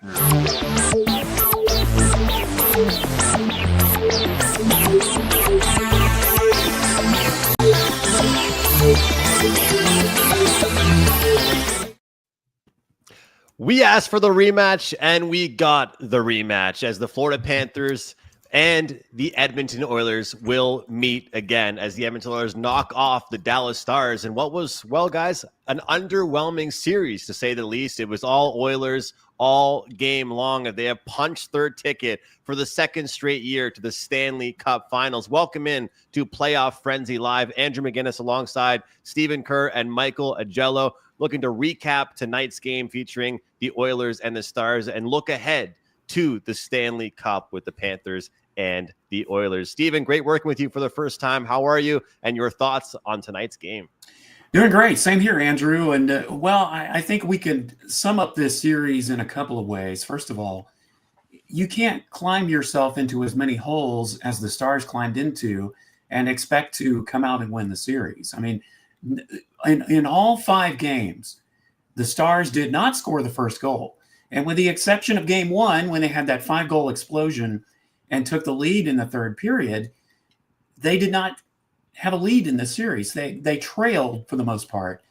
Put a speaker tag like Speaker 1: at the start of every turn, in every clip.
Speaker 1: We asked for the rematch, and we got the rematch as the Florida Panthers and the Edmonton Oilers will meet again as the Edmonton Oilers knock off the Dallas Stars. And what was, well, guys, an underwhelming series, to say the least. It was all Oilers all game long, and they have punched their ticket for the second straight year to the Stanley Cup Finals. Welcome in to Playoff Frenzy Live. Andrew McGinnis alongside Stephen Kerr and Michael Agello, looking to recap tonight's game featuring the Oilers and the Stars and look ahead to the Stanley Cup with the Panthers and the Oilers. Stephen, great working with you for the first time. How are you, and your thoughts on tonight's game?
Speaker 2: Doing great. Same here, Andrew. And, I think we could sum up this series in a couple of ways. First of all, you can't climb yourself into as many holes as the Stars climbed into and expect to come out and win the series. I mean, in all 5 games, the Stars did not score the first goal. And with the exception of game 1, when they had that 5-goal explosion and took the lead in the third period, they did not have a lead in the series. They trailed for the most part.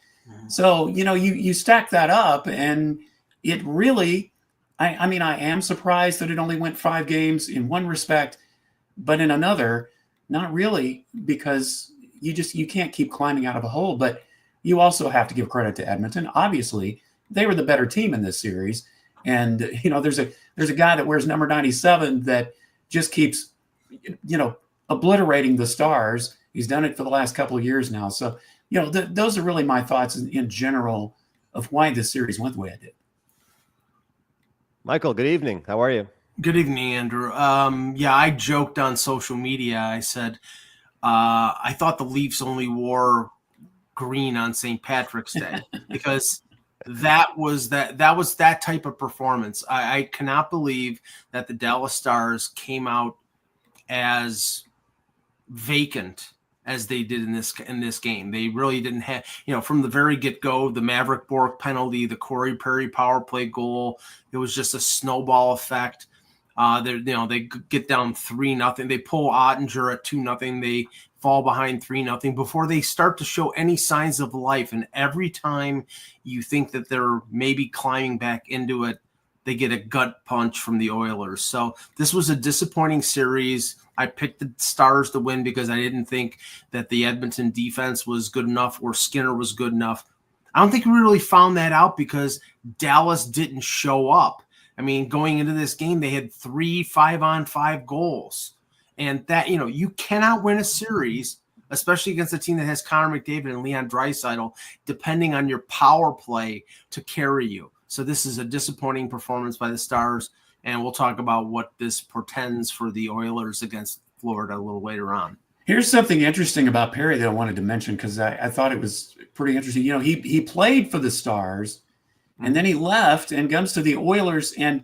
Speaker 2: So, you stack that up, and it really, I am surprised that it only went 5 games in one respect, but in another, not really, because you can't keep climbing out of a hole. But you also have to give credit to Edmonton. Obviously, they were the better team in this series. And, there's a guy that wears number 97 that just keeps, obliterating the Stars. He's done it for the last couple of years now. So, those are really my thoughts in general of why this series went the way it did.
Speaker 1: Michael, good evening. How are you?
Speaker 3: Good evening, Andrew. I joked on social media. I said, I thought the Leafs only wore green on St. Patrick's Day because that was that type of performance. I cannot believe that the Dallas Stars came out as vacant as they did in this game. They really didn't have, from the very get-go, the Maverick Bourque penalty, the Corey Perry power play goal, it was just a snowball effect. They get down 3-0. They pull Ottinger at 2-0. They fall behind 3-0 before they start to show any signs of life. And every time you think that they're maybe climbing back into it, they get a gut punch from the Oilers. So this was a disappointing series. I picked the Stars to win because I didn't think that the Edmonton defense was good enough or Skinner was good enough. I don't think we really found that out because Dallas didn't show up. I mean, going into this game, they had 3 5-on-5 goals. And that, you cannot win a series, especially against a team that has Connor McDavid and Leon Draisaitl, depending on your power play to carry you. So this is a disappointing performance by the Stars, and we'll talk about what this portends for the Oilers against Florida a little later on.
Speaker 2: Here's something interesting about Perry that I wanted to mention because I thought it was pretty interesting. He played for the Stars, and then he left and comes to the Oilers, and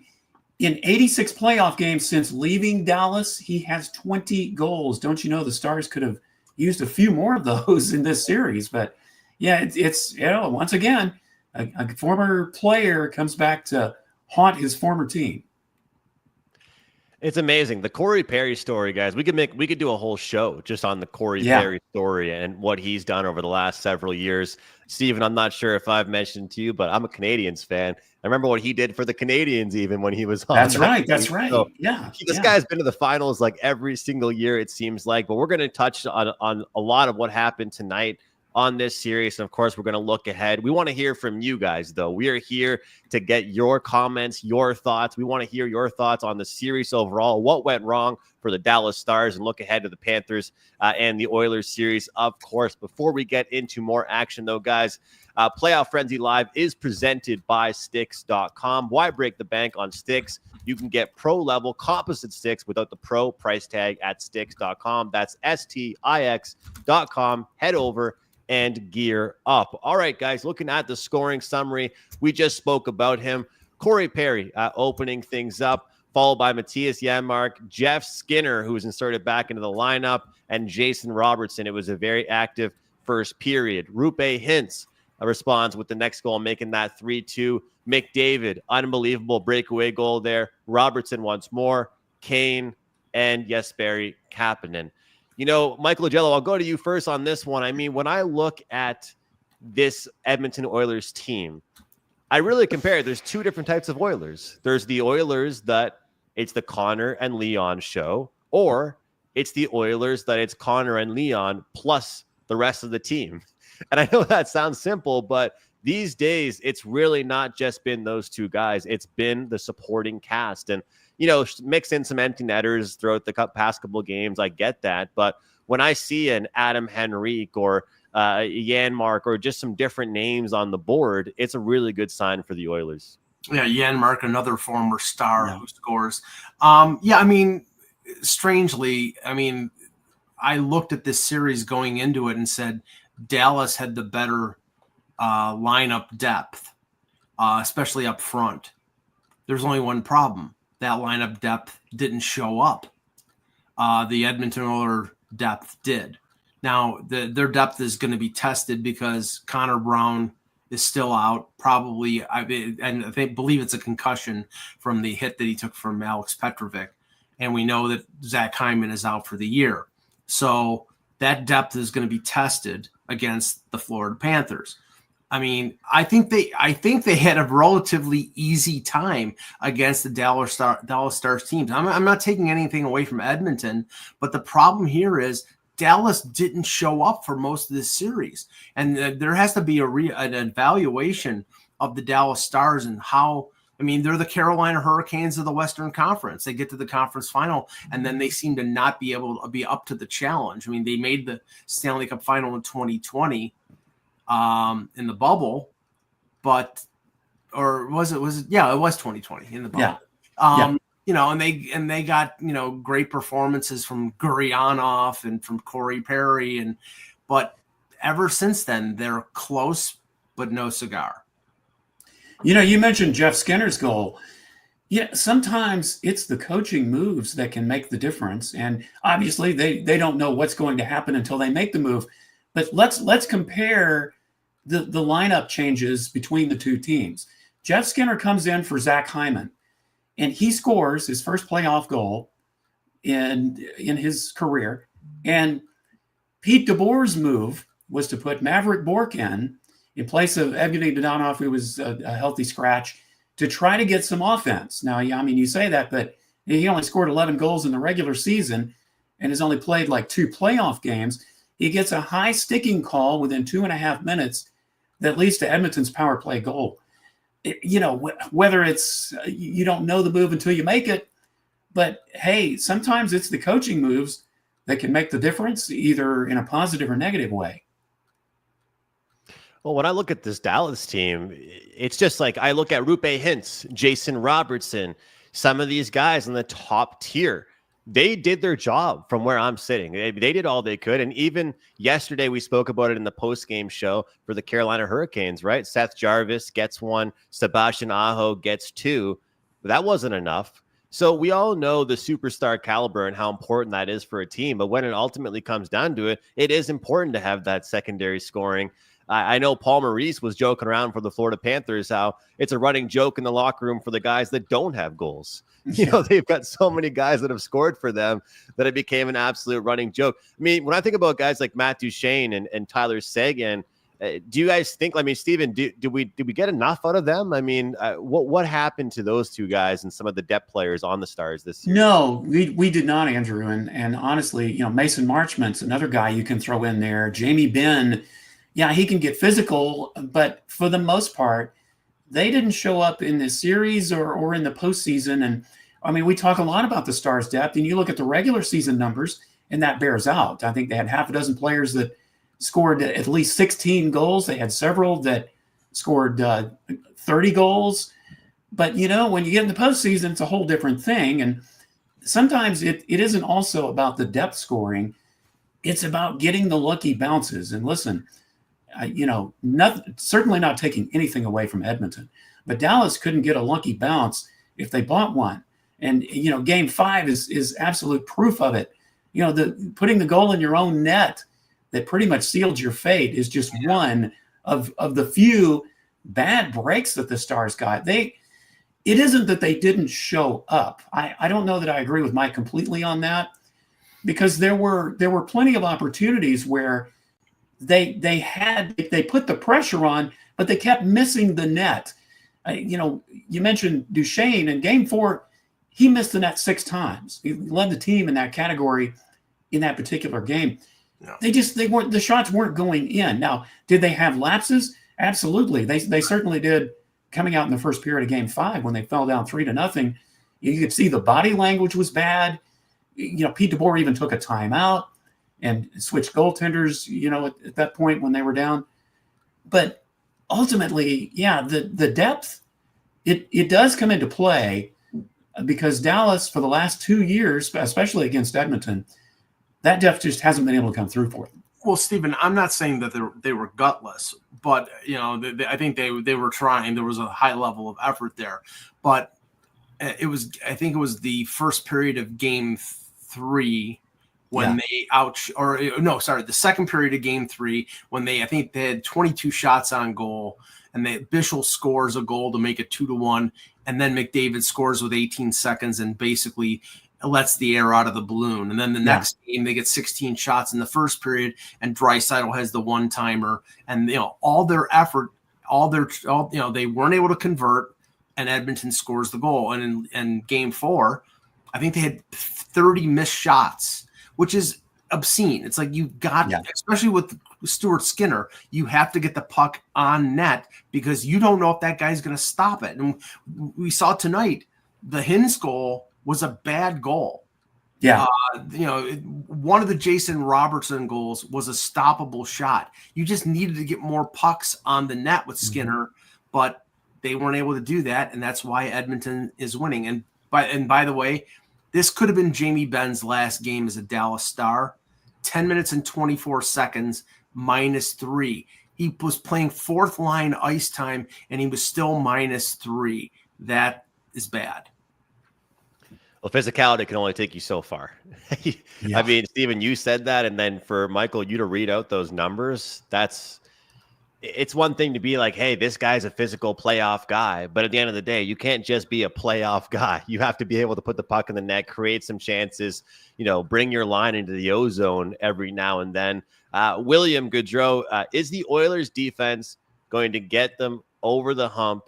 Speaker 2: in 86 playoff games since leaving Dallas, he has 20 goals. Don't you know the Stars could have used a few more of those in this series? But, yeah, it's once again, a former player comes back to haunt his former team.
Speaker 1: It's amazing. The Corey Perry story, guys, we could do a whole show just on the Corey Perry story and what he's done over the last several years. Stephen, I'm not sure if I've mentioned to you, but I'm a Canadiens fan. I remember what he did for the Canadiens even when he was on.
Speaker 2: That's right. So,
Speaker 1: this guy's been to the finals like every single year, it seems like. But we're going to touch on a lot of what happened tonight on this series. And of course, we're going to look ahead. We want to hear from you guys, though. We are here to get your comments, your thoughts. We want to hear your thoughts on the series overall, what went wrong for the Dallas Stars, and look ahead to the Panthers and the Oilers series, of course. Before we get into more action, though, guys, Playoff Frenzy Live is presented by Sticks.com. Why break the bank on sticks? You can get pro-level composite sticks without the pro price tag at Sticks.com. That's Stix.com. Head over and gear up. All right, guys, looking at the scoring summary, we just spoke about him. Corey Perry opening things up, followed by Matthias Janmark, Jeff Skinner, who was inserted back into the lineup, and Jason Robertson. It was a very active first period. Rupe Hintz responds with the next goal, making that 3-2. McDavid, unbelievable breakaway goal there. Robertson once more, Kane, and yes, Barry Kapanen. Michael Agello, I'll go to you first on this one. I mean, when I look at this Edmonton Oilers team, I really compare. There's two different types of Oilers. There's the Oilers that it's the Connor and Leon show, or it's the Oilers that it's Connor and Leon plus the rest of the team. And I know that sounds simple, but these days it's really not just been those two guys. It's been the supporting cast. And, mix in some empty netters throughout the past couple of games. I get that. But when I see an Adam Henrique or Janmark or just some different names on the board, it's a really good sign for the Oilers.
Speaker 3: Yeah, Janmark, another former star who scores. Strangely, I looked at this series going into it and said Dallas had the better lineup depth, especially up front. There's only one problem. That lineup depth didn't show up. The Edmonton Oilers depth did. Now, their depth is going to be tested because Connor Brown is still out, probably, and I believe it's a concussion from the hit that he took from Alex Petrovic. And we know that Zach Hyman is out for the year. So that depth is going to be tested against the Florida Panthers. I think they had a relatively easy time against the Dallas Stars teams. I'm not taking anything away from Edmonton, but the problem here is Dallas didn't show up for most of this series. And there has to be an evaluation of the Dallas Stars and how, they're the Carolina Hurricanes of the Western Conference. They get to the conference final, and then they seem to not be able to be up to the challenge. They made the Stanley Cup final in 2020 in the bubble, or was it? Yeah, it was 2020 in the bubble. Yeah. And they got, great performances from Gurionov and from Corey Perry. But ever since then, they're close, but no cigar.
Speaker 2: You mentioned Jeff Skinner's goal. Yeah, sometimes it's the coaching moves that can make the difference. And obviously they don't know what's going to happen until they make the move. But let's compare the lineup changes between the two teams. Jeff Skinner comes in for Zach Hyman, and he scores his first playoff goal in his career. And Pete DeBoer's move was to put Maverick Bourque in place of Evgeny Dadonov, who was a healthy scratch, to try to get some offense. Now, you say that, but he only scored 11 goals in the regular season and has only played like 2 playoff games. He gets a high sticking call within 2.5 minutes that leads to Edmonton's power play goal. Whether it's you don't know the move until you make it, but hey, sometimes it's the coaching moves that can make the difference, either in a positive or negative way.
Speaker 1: Well, when I look at this Dallas team, it's just like I look at Rupe Hintz, Jason Robertson, some of these guys in the top tier. They did their job from where I'm sitting. They did all they could. And even yesterday, we spoke about it in the post-game show for the Carolina Hurricanes, right? Seth Jarvis gets 1. Sebastian Aho gets 2. But that wasn't enough. So we all know the superstar caliber and how important that is for a team. But when it ultimately comes down to it, it is important to have that secondary scoring. I know Paul Maurice was joking around for the Florida Panthers how it's a running joke in the locker room for the guys that don't have goals. They've got so many guys that have scored for them that it became an absolute running joke. When I think about guys like Matt Duchene and Tyler Seguin, do you guys think, Steven, did we get enough out of them? What happened to those two guys and some of the depth players on the Stars this year?
Speaker 2: No, we did not, Andrew. And honestly, Mason Marchment's another guy you can throw in there. Jamie Benn, yeah, he can get physical, but for the most part, they didn't show up in this series or in the postseason. And we talk a lot about the Stars' depth, and you look at the regular season numbers, and that bears out. I think they had half a dozen players that scored at least 16 goals. They had several that scored 30 goals. But, when you get in the postseason, it's a whole different thing. And sometimes it isn't also about the depth scoring. It's about getting the lucky bounces. And listen, certainly not taking anything away from Edmonton, but Dallas couldn't get a lucky bounce if they bought one. And, game 5 is absolute proof of it. Putting the goal in your own net that pretty much sealed your fate is just one of the few bad breaks that the Stars got. It isn't that they didn't show up. I don't know that I agree with Mike completely on that, because there were plenty of opportunities where they put the pressure on, but they kept missing the net. You mentioned Duchesne in Game 4. He missed the net 6 times. He led the team in that category in that particular game.
Speaker 3: Yeah.
Speaker 2: The shots weren't going in. Now, did they have lapses? Absolutely. They certainly did, coming out in the first period of Game 5 when they fell down 3-0. You could see the body language was bad. Pete DeBoer even took a timeout and switched goaltenders, at that point when they were down. But ultimately, yeah, the depth, it does come into play, because Dallas, for the last 2 years, especially against Edmonton, that depth just hasn't been able to come through for them.
Speaker 3: Well, Stephen, I'm not saying that they were gutless, but I think they were trying. There was a high level of effort there, but I think it was the first period of Game 3 when the second period of Game 3 when I think they had 22 shots on goal, and Bischel scores a goal to make it 2-1, and then McDavid scores with 18 seconds and basically lets the air out of the balloon. And then the next game, they get 16 shots in the first period, and Draisaitl has the one-timer. And all their effort, they weren't able to convert, and Edmonton scores the goal. And in Game 4, I think they had 30 missed shots, which is obscene. It's like you've got, especially with Stuart Skinner, you have to get the puck on net, because you don't know if that guy's going to stop it. And we saw tonight, the Hins goal was a bad goal.
Speaker 2: Yeah.
Speaker 3: One of the Jason Robertson goals was a stoppable shot. You just needed to get more pucks on the net with Skinner, but they weren't able to do that, and that's why Edmonton is winning. And by the way, this could have been Jamie Benn's last game as a Dallas Star. 10 minutes and 24 seconds, -3. He was playing fourth line ice time, and he was still -3. That is bad.
Speaker 1: Well, physicality can only take you so far. I mean, Steven, you said that, and then for Michael, you to read out those numbers, it's one thing to be like, hey, this guy's a physical playoff guy, but at the end of the day, you can't just be a playoff guy. You have to be able to put the puck in the net, create some chances, bring your line into the O-zone every now and then. William Gaudreau, is the Oilers defense going to get them over the hump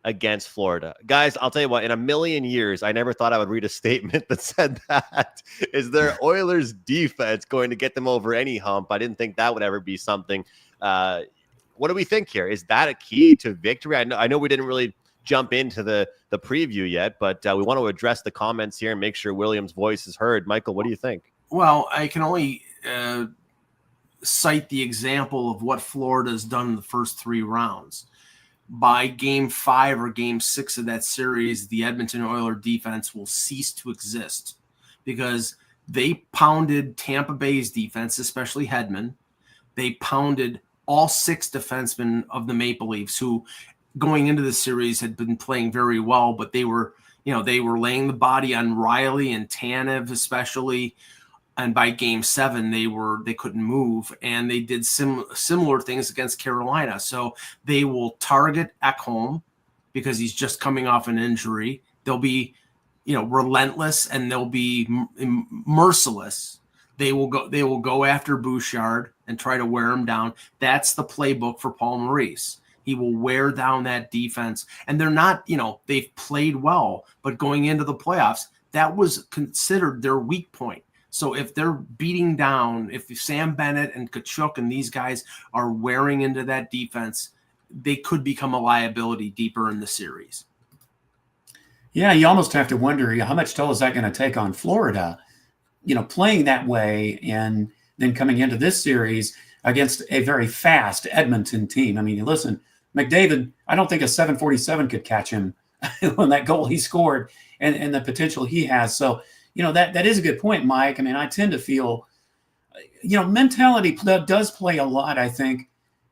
Speaker 1: against Florida? Guys, I'll tell you what, in a million years, I never thought I would read a statement that said that. Is their Oilers defense going to get them over any hump? I didn't think that would ever be something. What do we think here? Is that a key to victory? I know we didn't really jump into the preview yet, but we want to address the comments here and make sure William's voice is heard. Michael, what do you think?
Speaker 3: Well, I can only cite the example of what Florida has done in the first 3 rounds. By Game 5 or Game 6 of that series, the Edmonton Oilers defense will cease to exist, because they pounded Tampa Bay's defense, especially Hedman. They pounded all 6 defensemen of the Maple Leafs, who going into the series had been playing very well, but they were laying the body on Riley and Tanev especially. And by Game 7, they couldn't move, and they did similar things against Carolina. So they will target Ekholm because he's just coming off an injury. They'll be, relentless, and they'll be merciless. They will go after Bouchard and try to wear him down. That's the playbook for Paul Maurice. He will wear down that defense, and they're not, they've played well, but going into the playoffs, that was considered their weak point. So if they're beating down, if Sam Bennett and Kachuk and these guys are wearing into that defense, they could become a liability deeper in the series.
Speaker 2: Yeah, you almost have to wonder how much toll is that going to take on Florida, playing that way and then coming into this series against a very fast Edmonton team. I mean, listen, McDavid, I don't think a 747 could catch him on that goal he scored and the potential he has. So, that is a good point, Mike. I mean, I tend to feel, mentality does play a lot, I think,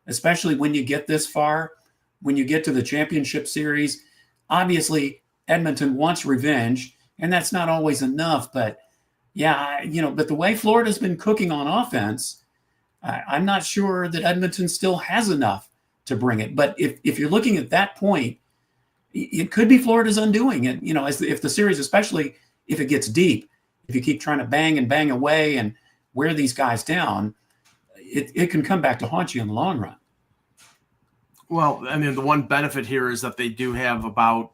Speaker 2: especially when you get this far, when you get to the championship series. Obviously, Edmonton wants revenge, and that's not always enough. But, but the way Florida's been cooking on offense, I'm not sure that Edmonton still has enough to bring it. But if you're looking at that point, it could be Florida's undoing. And, if the series, especially if it gets deep, if you keep trying to bang and bang away and wear these guys down, it can come back to haunt you in the long run.
Speaker 3: Well, I mean, the one benefit here is that they do have about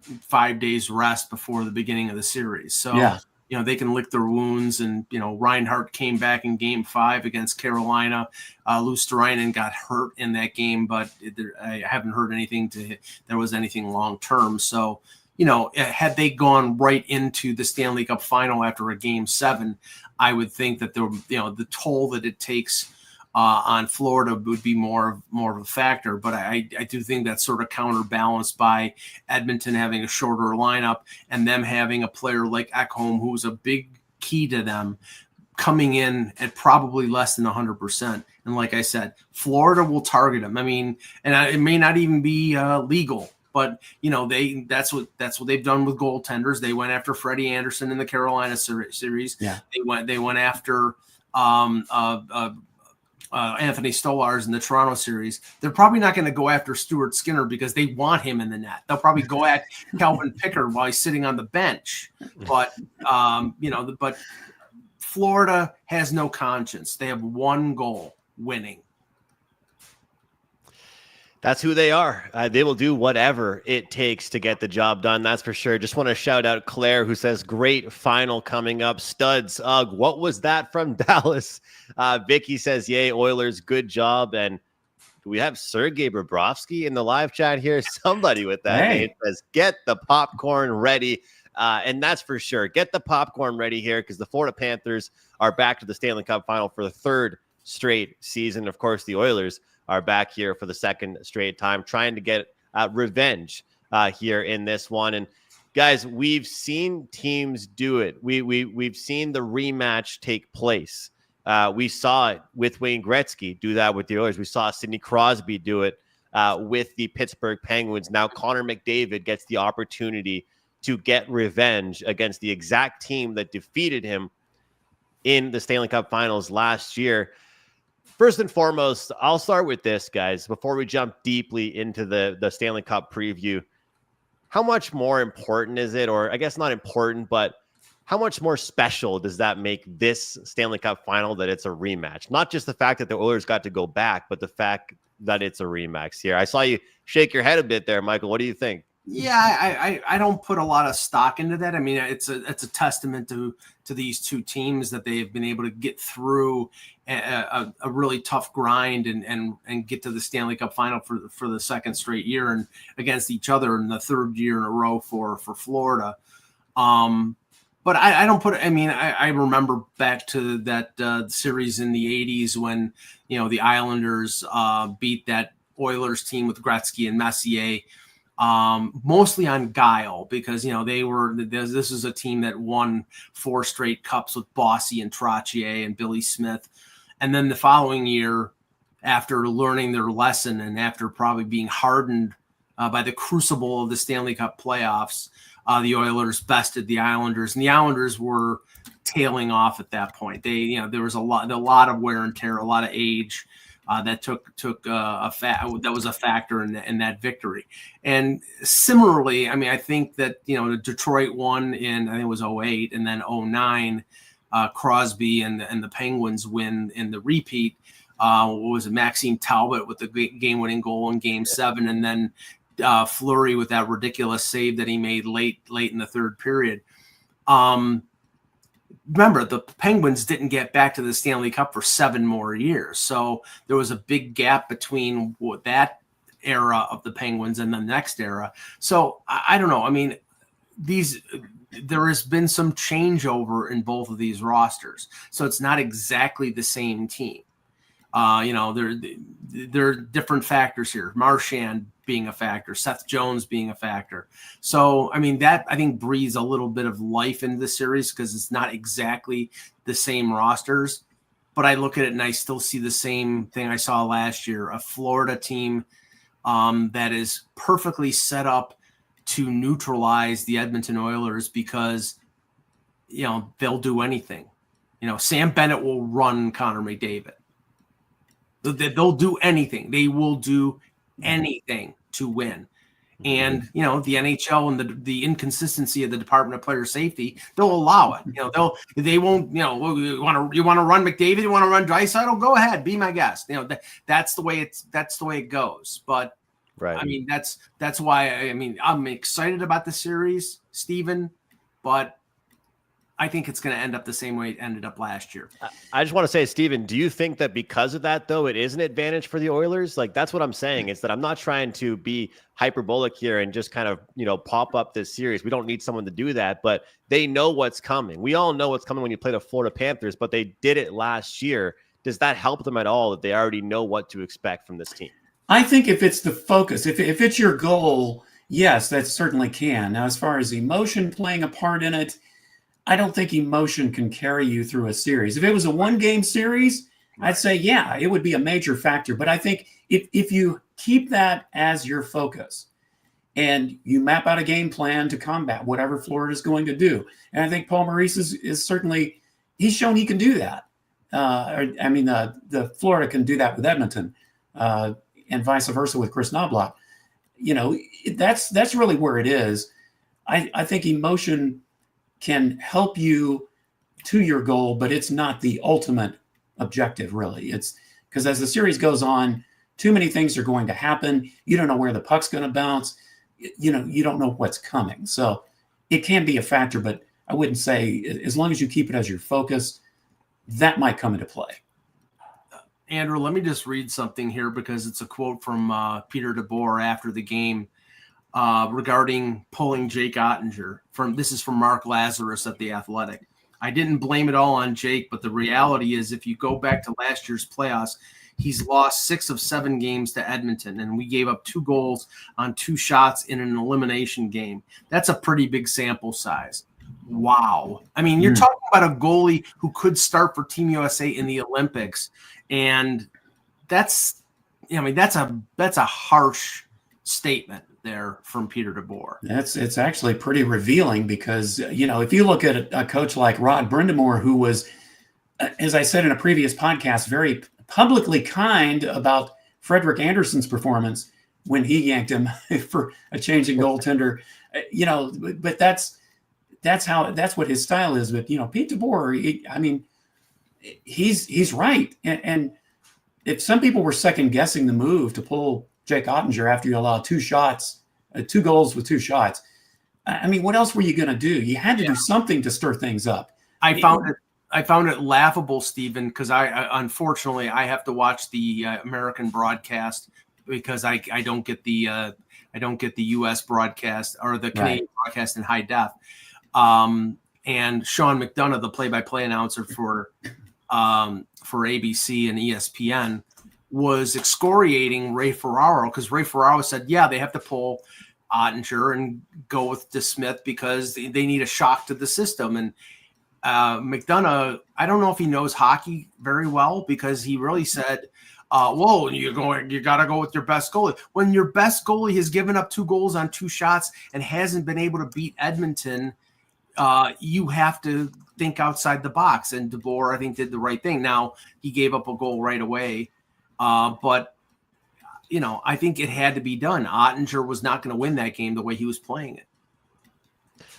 Speaker 3: 5 days rest before the beginning of the series. So,
Speaker 2: yeah.
Speaker 3: They can lick their wounds. And, Reinhart came back in Game 5 against Carolina. Luosterainen got hurt in that game, but I haven't heard anything there was anything long-term. So, had they gone right into the Stanley Cup final after a Game 7, I would think that the toll that it takes on Florida would be more of a factor. But I do think that's sort of counterbalanced by Edmonton having a shorter lineup and them having a player like Ekholm, who's a big key to them, coming in at probably less than 100%. And like I said, Florida will target him. I mean, and it may not even be legal, but that's what they've done with goaltenders. They went after Freddie Anderson in the Carolina series.
Speaker 2: Yeah.
Speaker 3: They went after Anthony Stolarz in the Toronto series. They're probably not going to go after Stuart Skinner because they want him in the net. They'll probably go at Calvin Pickard while he's sitting on the bench. But but Florida has no conscience. They have one goal: winning.
Speaker 1: That's who they are. They will do whatever it takes to get the job done. That's for sure. Just want to shout out Claire, who says, great final coming up. Studs. What was that from Dallas? Vicky says, yay, Oilers. Good job. And do we have Sergei Bobrovsky in the live chat here? Somebody with that name says, get the popcorn ready. And that's for sure. Get the popcorn ready here because the Florida Panthers are back to the Stanley Cup final for the third straight season. Of course, the Oilers are back here for the second straight time, trying to get revenge here in this one. And guys, we've seen teams do it. We've seen the rematch take place. We saw it with Wayne Gretzky do that with the Oilers. We saw Sidney Crosby do it with the Pittsburgh Penguins. Now Connor McDavid gets the opportunity to get revenge against the exact team that defeated him in the Stanley Cup Finals last year. First and foremost, I'll start with this, guys, before we jump deeply into the Stanley Cup preview. How much more important is it, or I guess not important, but how much more special does that make this Stanley Cup final that it's a rematch? Not just the fact that the Oilers got to go back, but the fact that it's a rematch here. I saw you shake your head a bit there, Michael. What do you think?
Speaker 3: Yeah, I don't put a lot of stock into that. I mean, it's a testament to these two teams that they have been able to get through a really tough grind and get to the Stanley Cup final for the second straight year and against each other in the third year in a row for Florida. But I don't put. I mean, I remember back to that series in the '80s when the Islanders beat that Oilers team with Gretzky and Messier. Mostly on guile because, this is a team that won 4 straight cups with Bossy and Trottier and Billy Smith. And then the following year, after learning their lesson and after probably being hardened by the crucible of the Stanley Cup playoffs, the Oilers bested the Islanders, and the Islanders were tailing off at that point. There was a lot of wear and tear, a lot of age. That that was a factor in that victory. And similarly, I mean, I think that Detroit won in, I think it was 2008, and then 2009, Crosby and the Penguins win in the repeat. What was it? Maxime Talbot with the game-winning goal in Game 7, and then Fleury with that ridiculous save that he made late in the third period. Remember, the Penguins didn't get back to the Stanley Cup for 7 more years. So there was a big gap between that era of the Penguins and the next era. So I don't know. I mean, there has been some changeover in both of these rosters. So it's not exactly the same team. There are different factors here. Marchand being a factor, Seth Jones being a factor. So, I mean, that I think breathes a little bit of life into the series because it's not exactly the same rosters. But I look at it and I still see the same thing I saw last year, a Florida team that is perfectly set up to neutralize the Edmonton Oilers because, they'll do anything. Sam Bennett will run Connor McDavid. They'll do anything. They will do anything to win. And, the NHL and the inconsistency of the Department of Player Safety, they'll allow it. They won't, you want to run McDavid, you want to run Draisaitl, go ahead, be my guest. That's the way it goes. But
Speaker 1: right.
Speaker 3: I mean, that's why, I'm excited about the series, Steven, but I think it's going to end up the same way it ended up last year.
Speaker 1: I just want to say, Steven, do you think that because of that, though, it is an advantage for the Oilers? Like, that's what I'm saying. Is that I'm not trying to be hyperbolic here and just kind of, pop up this series. We don't need someone to do that, but they know what's coming. We all know what's coming when you play the Florida Panthers, but they did it last year. Does that help them at all that they already know what to expect from this team?
Speaker 2: I think if it's the focus, if it's your goal, yes, that certainly can. Now, as far as emotion playing a part in it, I don't think emotion can carry you through a series. If it was a one-game series, I'd say, yeah, it would be a major factor. But I think if you keep that as your focus and you map out a game plan to combat whatever Florida is going to do, and I think Paul Maurice is certainly, he's shown he can do that. The Florida can do that with Edmonton and vice versa with Chris Knobloch. That's really where it is. I think emotion can help you to your goal, but it's not the ultimate objective, really. It's because as the series goes on, too many things are going to happen. You don't know where the puck's going to bounce. You don't know what's coming. So it can be a factor, but I wouldn't say, as long as you keep it as your focus, that might come into play.
Speaker 3: Andrew, let me just read something here because it's a quote from Peter DeBoer after the game. Regarding pulling Jake Ottinger. This is from Mark Lazarus at The Athletic. I didn't blame it all on Jake, but the reality is if you go back to last year's playoffs, he's lost 6 of 7 games to Edmonton, and we gave up 2 goals on 2 shots in an elimination game. That's a pretty big sample size. Wow. I mean, you're talking about a goalie who could start for Team USA in the Olympics, and that's a harsh statement there from Peter DeBoer.
Speaker 2: It's actually pretty revealing because, if you look at a coach like Rod Brindamore, who was, as I said in a previous podcast, very publicly kind about Frederick Anderson's performance when he yanked him for a changing goaltender, but that's what his style is. But, Pete DeBoer, he's right. And if some people were second guessing the move to pull Jake Ottinger after you allow 2 goals with 2 shots. What else were you going to do? You had to do something to stir things up.
Speaker 3: I found it laughable, Stephen, because unfortunately I have to watch the American broadcast because I don't get the U.S. broadcast or the Canadian broadcast in high def. And Sean McDonough, the play-by-play announcer for ABC and ESPN, was excoriating Ray Ferraro because Ray Ferraro said, yeah, they have to pull Ottinger and go with DeSmith because they need a shock to the system. And McDonough, I don't know if he knows hockey very well because he really said, whoa, you got to go with your best goalie. When your best goalie has given up 2 goals on 2 shots and hasn't been able to beat Edmonton, you have to think outside the box. And DeBoer, I think, did the right thing. Now, he gave up a goal right away. But I think it had to be done. Ottinger was not going to win that game the way he was playing it.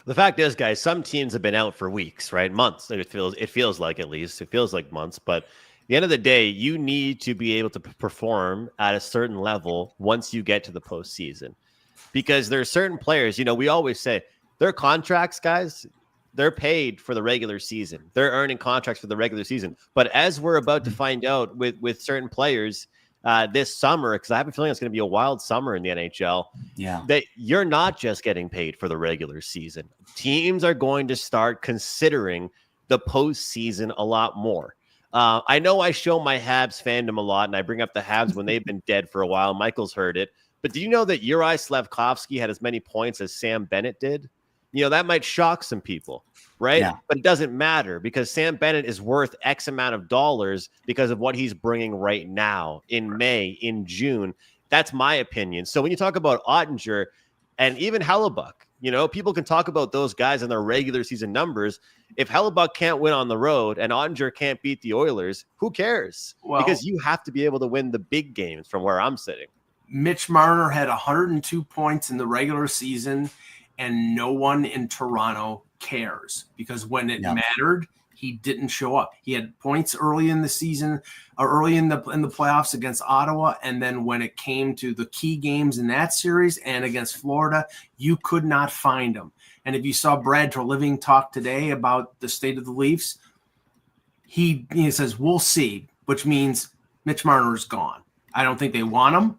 Speaker 1: The fact is, guys, some teams have been out for weeks, right? Months. It feels like, at least. It feels like months. But at the end of the day, you need to be able to perform at a certain level once you get to the postseason. Because there are certain players, we always say, their contracts, guys, they're paid for the regular season. They're earning contracts for the regular season. But as we're about to find out with certain players this summer, because I have a feeling it's going to be a wild summer in the NHL, that you're not just getting paid for the regular season. Teams are going to start considering the postseason a lot more. I know I show my Habs fandom a lot, and I bring up the Habs when they've been dead for a while. Michael's heard it. But do you know that Juraj Slafkovsky had as many points as Sam Bennett did? That might shock some people, right? Yeah. But it doesn't matter because Sam Bennett is worth X amount of dollars because of what he's bringing right now in May, in June. That's my opinion. So when you talk about Ottinger and even Hellebuck, people can talk about those guys and their regular season numbers. If Hellebuck can't win on the road and Ottinger can't beat the Oilers, who cares? Because you have to be able to win the big games from where I'm sitting.
Speaker 3: Mitch Marner had 102 points in the regular season, and no one in Toronto cares because when it mattered, he didn't show up. He had points early in the season, or early in the playoffs against Ottawa, and then when it came to the key games in that series and against Florida, you could not find him. And if you saw Brad Treliving talk today about the state of the Leafs, he says, we'll see, which means Mitch Marner is gone. I don't think they want him,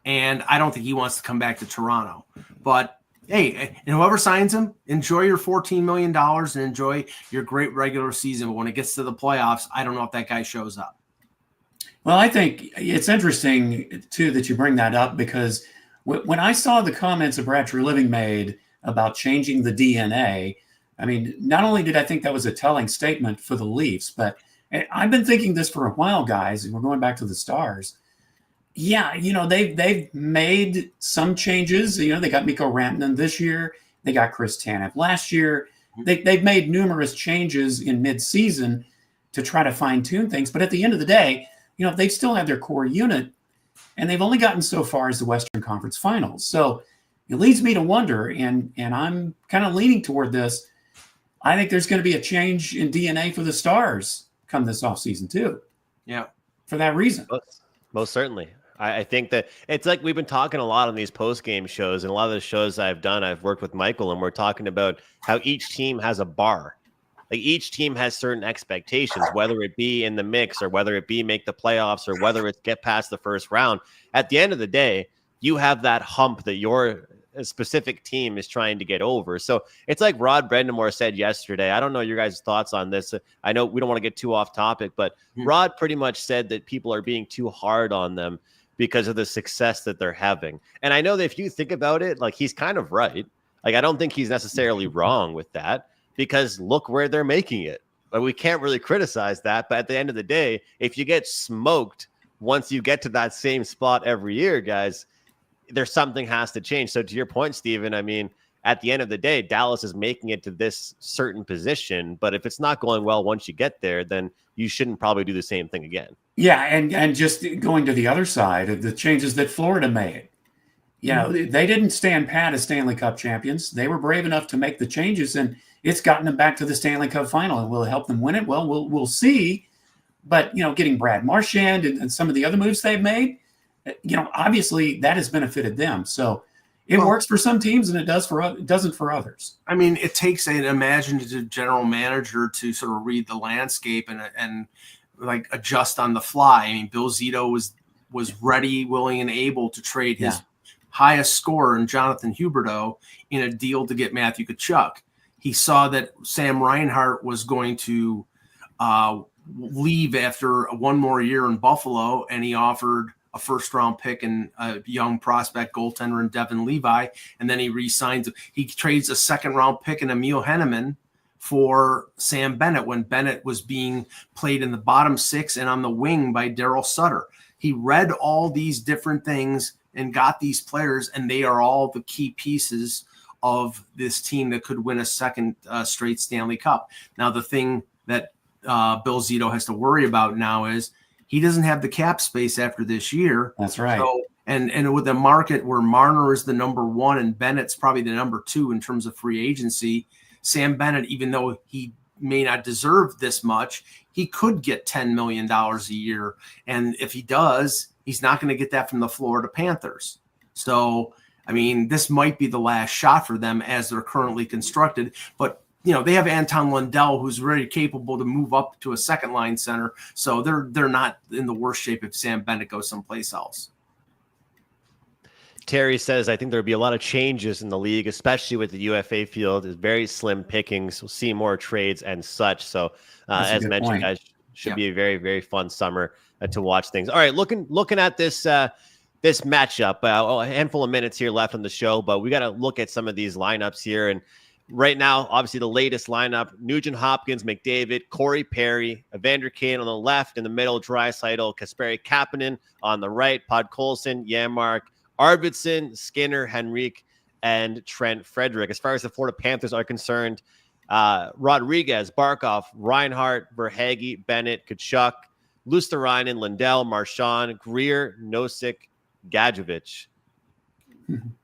Speaker 3: and I don't think he wants to come back to Toronto. But, hey, and whoever signs him, enjoy your $14 million and enjoy your great regular season. But when it gets to the playoffs, I don't know if that guy shows up.
Speaker 2: Well, I think it's interesting, too, that you bring that up because when I saw the comments that Brad Treliving made about changing the DNA, I mean, not only did I think that was a telling statement for the Leafs, but I've been thinking this for a while, guys, and we're going back to the Stars. Yeah, they've made some changes. They got Mikko Rantanen this year. They got Chris Tanev last year. They've made numerous changes in midseason to try to fine-tune things. But at the end of the day, they still have their core unit, and they've only gotten so far as the Western Conference Finals. So it leads me to wonder, and I'm kind of leaning toward this. I think there's going to be a change in DNA for the Stars come this offseason too.
Speaker 3: Yeah.
Speaker 2: For that reason.
Speaker 1: Most certainly. I think that it's like we've been talking a lot on these post-game shows, and a lot of the shows I've done, I've worked with Michael, and we're talking about how each team has a bar. Like each team has certain expectations, whether it be in the mix or whether it be make the playoffs or whether it's get past the first round. At the end of the day, you have that hump that your specific team is trying to get over. So it's like Rod Brendamore said yesterday. I don't know your guys' thoughts on this. I know we don't want to get too off topic, but Rod pretty much said that people are being too hard on them because of the success that they're having. And I know that if you think about it, like he's kind of right. Like, I don't think he's necessarily wrong with that because look where they're making it. But we can't really criticize that. But at the end of the day, if you get smoked once you get to that same spot every year, guys, there's something has to change. So to your point, Steven, I mean, at the end of the day, Dallas is making it to this certain position. But if it's not going well once you get there, then you shouldn't probably do the same thing again.
Speaker 2: Yeah, and just going to the other side of the changes that Florida made. They didn't stand pat as Stanley Cup champions. They were brave enough to make the changes, and it's gotten them back to the Stanley Cup final. And will it help them win it? Well, we'll see. But, getting Brad Marchand and some of the other moves they've made, obviously that has benefited them. So it works for some teams and it doesn't for others.
Speaker 3: I mean, it takes an imaginative general manager to sort of read the landscape and like adjust on the fly. I mean, Bill Zito was ready, willing, and able to trade his highest scorer in Jonathan Huberdeau in a deal to get Matthew Tkachuk. He saw that Sam Reinhart was going to leave after one more year in Buffalo, and he offered a first-round pick and a young prospect goaltender in Devin Levi, and then he re-signs. He trades a second-round pick and Emil Henneman for Sam Bennett when Bennett was being played in the bottom six and on the wing by Daryl Sutter. He read all these different things and got these players, and they are all the key pieces of this team that could win a second straight Stanley Cup. Now, the thing that Bill Zito has to worry about now is he doesn't have the cap space after this year.
Speaker 2: That's right.
Speaker 3: So, and with a market where Marner is the number one and Bennett's probably the number two in terms of free agency, Sam Bennett, even though he may not deserve this much, he could get $10 million a year. And if he does, he's not going to get that from the Florida Panthers. So, I mean, this might be the last shot for them as they're currently constructed. But, they have Anton Lundell, who's very capable to move up to a second line center. So they're not in the worst shape if Sam Bennett goes someplace else.
Speaker 1: Terry says, I think there'll be a lot of changes in the league, especially with the UFA field. It's very slim pickings. We'll see more trades and such. So as mentioned, guys, should be a very, very fun summer to watch things. All right, looking at this this matchup, a handful of minutes here left on the show, but we got to look at some of these lineups here. And right now, obviously the latest lineup, Nugent Hopkins, McDavid, Corey Perry, Evander Kane on the left, in the middle, Draisaitl, Kasperi Kapanen on the right, Podkolzin, Janmark, Arvidsson, Skinner, Henrique, and Trent Frederick. As far as the Florida Panthers are concerned, Rodriguez, Barkov, Reinhart, Verhaeghe, Bennett, Tkachuk, Luosterainen, Lindell, Marchand, Greer, Nosek, Gadjevich.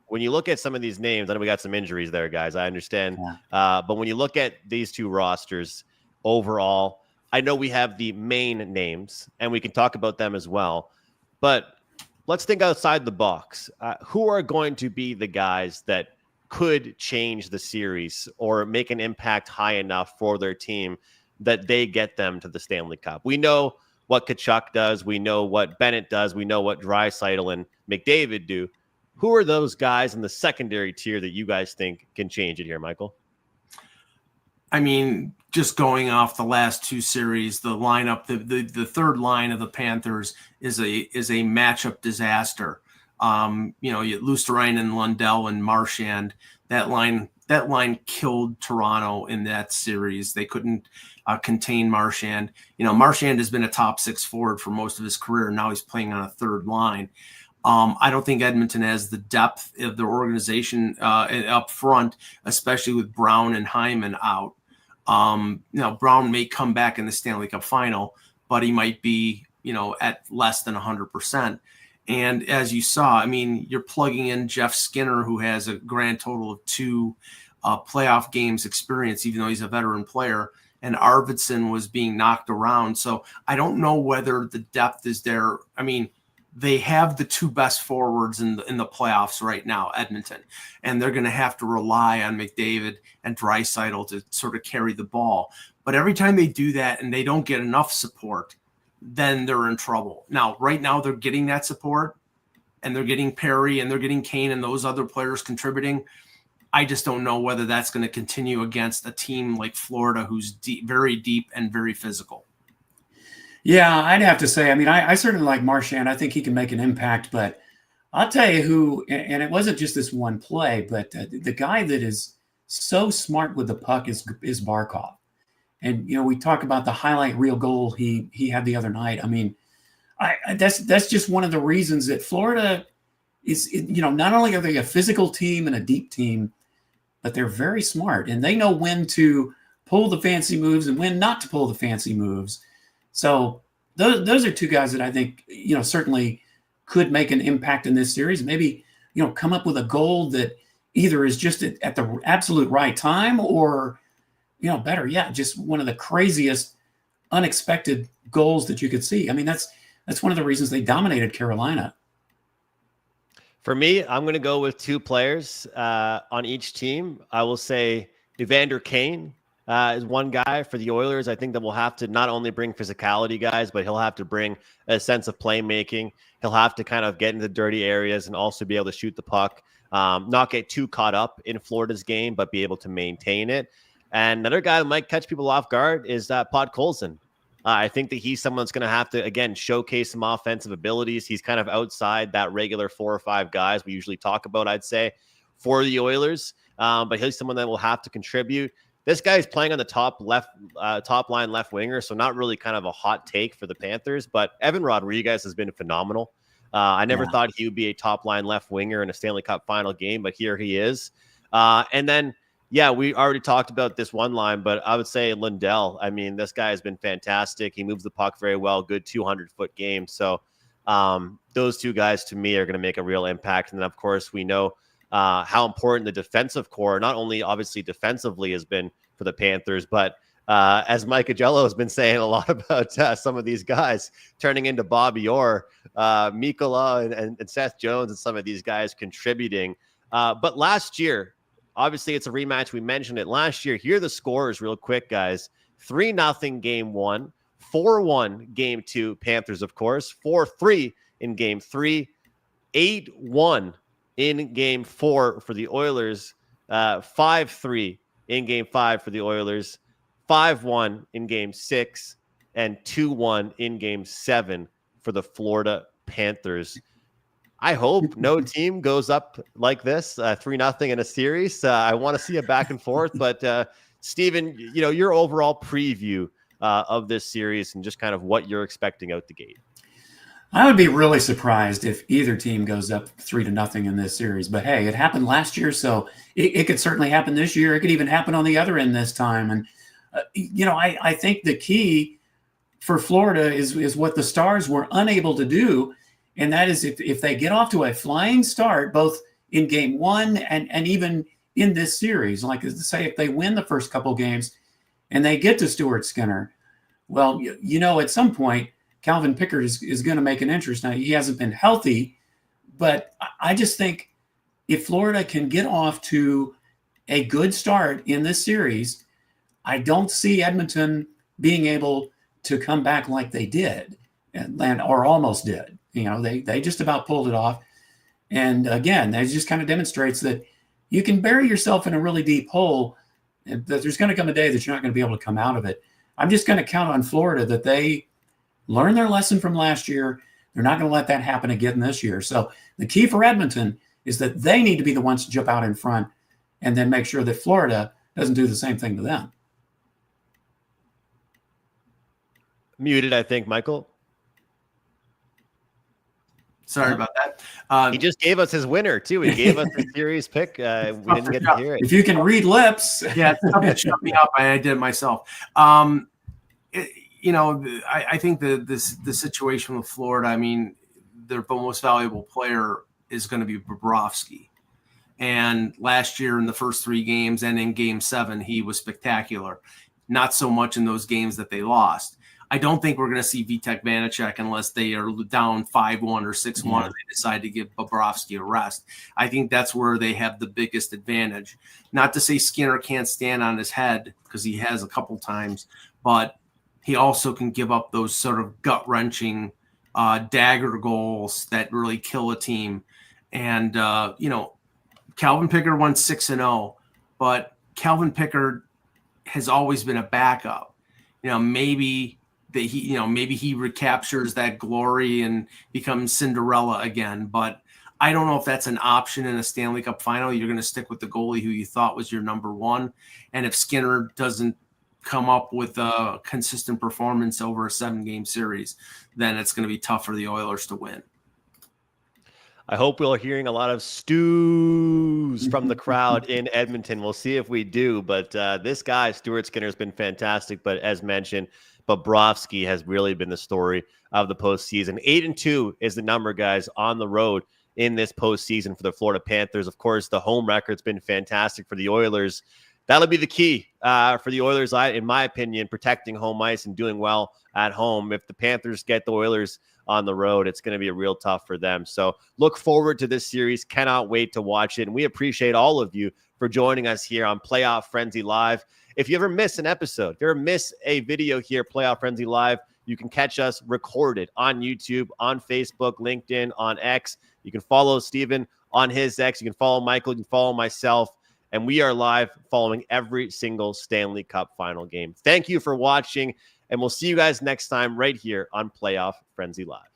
Speaker 1: When you look at some of these names, I know we got some injuries there, guys. I understand. But when you look at these two rosters overall, I know we have the main names, and we can talk about them as well. But let's think outside the box. Who are going to be the guys that could change the series or make an impact high enough for their team that they get them to the Stanley Cup? We know what Tkachuk does. We know what Bennett does. We know what Draisaitl and McDavid do. Who are those guys in the secondary tier that you guys think can change it here, Michael?
Speaker 3: I mean, just going off the last two series, the lineup, the third line of the Panthers is a matchup disaster. You Luostarinen, Lundell, and Marchand. That line killed Toronto in that series. They couldn't contain Marchand. Marchand has been a top six forward for most of his career. Now he's playing on a third line. I don't think Edmonton has the depth of their organization up front, especially with Brown and Hyman out. Brown may come back in the Stanley Cup final, but he might be, at less than 100%. And as you saw, I mean, you're plugging in Jeff Skinner, who has a grand total of 2 playoff games experience, even though he's a veteran player. And Arvidsson was being knocked around. So I don't know whether the depth is there. I mean, they have the 2 best forwards in the playoffs right now, Edmonton, and they're going to have to rely on McDavid and Draisaitl to sort of carry the ball. But every time they do that and they don't get enough support, then they're in trouble. Now, right now, they're getting that support, and they're getting Perry and they're getting Kane and those other players contributing. I just don't know whether that's going to continue against a team like Florida, who's very deep and very physical.
Speaker 2: Yeah, I'd have to say, I mean, I certainly like Marchand. I think he can make an impact, but I'll tell you who, and it wasn't just this one play, but the guy that is so smart with the puck is Barkov. And, we talk about the highlight reel goal he had the other night. I mean, that's just one of the reasons that Florida is, not only are they a physical team and a deep team, but they're very smart, and they know when to pull the fancy moves and when not to pull the fancy moves. So those are 2 guys that I think, certainly could make an impact in this series. Maybe, come up with a goal that either is just at the absolute right time or, better yet, just one of the craziest unexpected goals that you could see. I mean, that's one of the reasons they dominated Carolina.
Speaker 1: For me, I'm going to go with 2 players on each team. I will say Evander Kane is one guy for the Oilers. I think that we'll have to not only bring physicality guys, but he'll have to bring a sense of playmaking. He'll have to kind of get into dirty areas and also be able to shoot the puck, not get too caught up in Florida's game, but be able to maintain it. And another guy that might catch people off guard is Podkolzin. I think that he's someone that's going to have to, again, showcase some offensive abilities. He's kind of outside that regular 4 or 5 guys we usually talk about, I'd say, for the Oilers. But he's someone that will have to contribute. This guy is playing on the top line left winger, so not really kind of a hot take for the Panthers. But Evan Rodriguez has been phenomenal. I never thought he would be a top line left winger in a Stanley Cup final game, but here he is. And then, we already talked about this one line, but I would say Lundell. I mean, this guy has been fantastic. He moves the puck very well, good 200-foot game. So those 2 guys, to me, are going to make a real impact. And then, of course, we know how important the defensive core, not only obviously defensively, has been for the Panthers, but as Mike Agello has been saying a lot about some of these guys turning into Bobby Orr, Mikkola and Seth Jones and some of these guys contributing. But last year, obviously it's a rematch. We mentioned it last year. Here are the scores real quick, guys. 3-0 game 1, 4-1 game 2, Panthers, of course, 4-3 in game 3, 8-1 in game 4 for the Oilers, 5-3 in game 5 for the Oilers, 5-1 in game 6, and 2-1 in game 7 for the Florida Panthers. I hope no team goes up like this, 3-0 in a series. I want to see a back and forth, but Steven, your overall preview of this series and just kind of what you're expecting out the gate.
Speaker 2: I would be really surprised if either team goes up 3-0 in this series. But hey, it happened last year, so it could certainly happen this year. It could even happen on the other end this time. And I think the key for Florida is what the Stars were unable to do And that is if they get off to a flying start, both in game one and even in this series, like say if they win the first couple games and they get to Stuart Skinner, well, at some point, Calvin Pickard is going to make an interest. Now, he hasn't been healthy, but I just think if Florida can get off to a good start in this series, I don't see Edmonton being able to come back like they did or almost did. They just about pulled it off. And again, that just kind of demonstrates that you can bury yourself in a really deep hole, and that there's going to come a day that you're not going to be able to come out of it. I'm just going to count on Florida that they learn their lesson from last year. They're not going to let that happen again this year. So the key for Edmonton is that they need to be the ones to jump out in front and then make sure that Florida doesn't do the same thing to them.
Speaker 1: Muted, I think, Michael.
Speaker 3: Sorry about that.
Speaker 1: He just gave us his winner, too. He gave us the series pick. We didn't get to hear it.
Speaker 2: If you can read lips.
Speaker 3: Yeah, it's tough to shut me up. I did it myself. I think the situation with Florida, I mean, their most valuable player is going to be Bobrovsky. And last year in the first 3 games and in game 7, he was spectacular. Not so much in those games that they lost. I don't think we're going to see Vitek Vanacek unless they are down 5-1 or 6-1 and they decide to give Bobrovsky a rest. I think that's where they have the biggest advantage. Not to say Skinner can't stand on his head, because he has a couple times, but he also can give up those sort of gut-wrenching dagger goals that really kill a team. And, Calvin Pickard went 6-0, but Calvin Pickard has always been a backup. Maybe he recaptures that glory and becomes Cinderella again. But I don't know if that's an option in a Stanley Cup final. You're going to stick with the goalie who you thought was your number one. And if Skinner doesn't come up with a consistent performance over a 7-game series, then it's going to be tough for the Oilers to win.
Speaker 1: I hope we're hearing a lot of stews from the crowd in Edmonton. We'll see if we do. But this guy, Stuart Skinner, has been fantastic. But as mentioned, Bobrovsky has really been the story of the postseason. 8-2 is the number, guys, on the road in this postseason for the Florida Panthers. Of course, the home record's been fantastic for the Oilers. That'll be the key for the Oilers, in my opinion, protecting home ice and doing well at home. If the Panthers get the Oilers on the road, it's going to be a real tough for them. So look forward to this series. Cannot wait to watch it. And we appreciate all of you for joining us here on Playoff Frenzy Live. If you ever miss an episode, if you ever miss a video here, Playoff Frenzy Live, you can catch us recorded on YouTube, on Facebook, LinkedIn, on X. You can follow Steven on his X. You can follow Michael. You can follow myself. And we are live following every single Stanley Cup final game. Thank you for watching, and we'll see you guys next time right here on Playoff Frenzy Live.